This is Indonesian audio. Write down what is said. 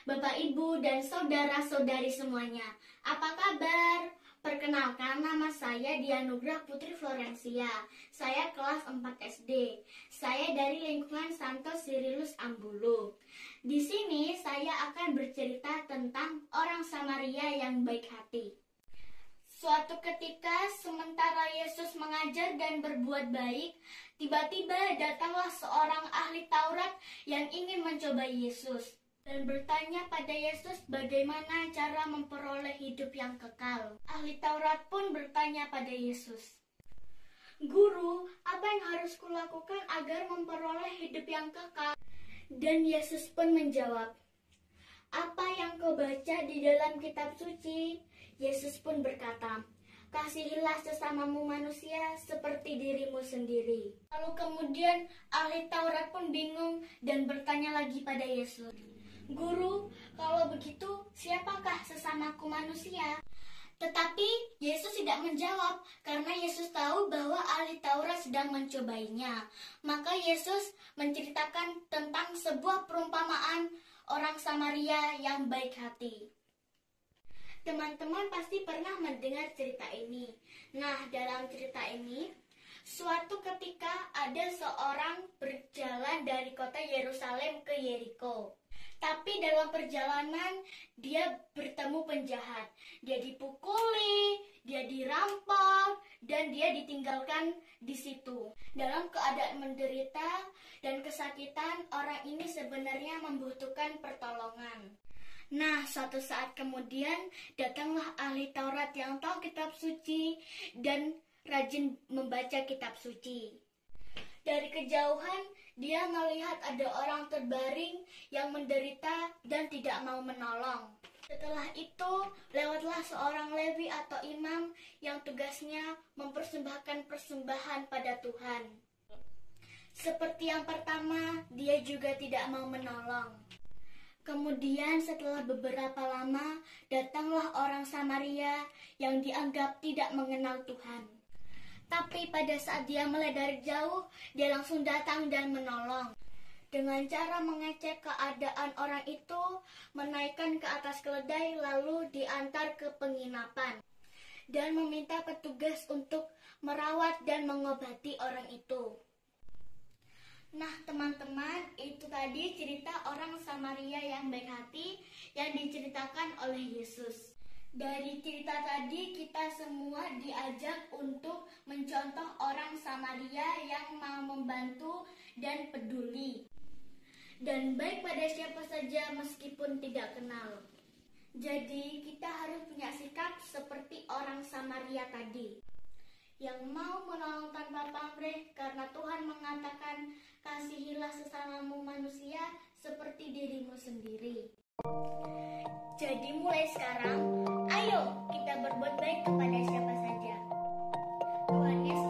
Bapak, Ibu, dan saudara-saudari semuanya. Apa kabar? Perkenalkan, nama saya Dianugrah Putri Florencia. Saya kelas 4 SD. Saya dari lingkungan Santo Sirilus Ambulu. Di sini saya akan bercerita tentang orang Samaria yang baik hati. Suatu ketika, sementara Yesus mengajar dan berbuat baik, tiba-tiba datanglah seorang ahli Taurat yang ingin mencobai Yesus dan bertanya pada Yesus bagaimana cara memperoleh hidup yang kekal. Ahli Taurat pun bertanya pada Yesus, "Guru, apa yang harus kulakukan agar memperoleh hidup yang kekal?" Dan Yesus pun menjawab, "Apa yang kau baca di dalam kitab suci?" Yesus pun berkata, "Kasihilah sesamamu manusia seperti dirimu sendiri." Lalu kemudian ahli Taurat pun bingung dan bertanya lagi pada Yesus, "Guru, kalau begitu siapakah sesamaku manusia?" Tetapi Yesus tidak menjawab karena Yesus tahu bahwa ahli Taurat sedang mencobainya. Maka Yesus menceritakan tentang sebuah perumpamaan orang Samaria yang baik hati. Teman-teman pasti pernah mendengar cerita ini. Nah, dalam cerita ini, suatu ketika ada seorang berjalan dari kota Yerusalem ke Yeriko. Tapi dalam perjalanan dia bertemu penjahat. Dia dipukuli, dia dirampok, dan dia ditinggalkan di situ. Dalam keadaan menderita dan kesakitan, orang ini sebenarnya membutuhkan pertolongan. Nah, suatu saat kemudian datanglah ahli Taurat yang tahu kitab suci dan rajin membaca kitab suci. Dari kejauhan, dia melihat ada orang terbaring yang menderita dan tidak mau menolong. Setelah itu, lewatlah seorang Lewi atau imam yang tugasnya mempersembahkan persembahan pada Tuhan. Seperti yang pertama, dia juga tidak mau menolong. Kemudian setelah beberapa lama, datanglah orang Samaria yang dianggap tidak mengenal Tuhan. Tapi pada saat dia melihat dari jauh, dia langsung datang dan menolong. Dengan cara mengecek keadaan orang itu, menaikkan ke atas keledai lalu diantar ke penginapan. Dan meminta petugas untuk merawat dan mengobati orang itu. Nah, teman-teman, itu tadi cerita orang Samaria yang baik hati yang diceritakan oleh Yesus. Dari cerita tadi kita semua diajak untuk mencontoh orang Samaria yang mau membantu dan peduli. Dan baik pada siapa saja meskipun tidak kenal. Jadi kita harus punya sikap seperti orang Samaria tadi, yang mau menolong tanpa pamrih karena Tuhan mengatakan, "Kasihilah sesamamu manusia seperti dirimu sendiri." Jadi mulai sekarang, ayo kita berbuat baik kepada siapa saja. Tuhan Yesus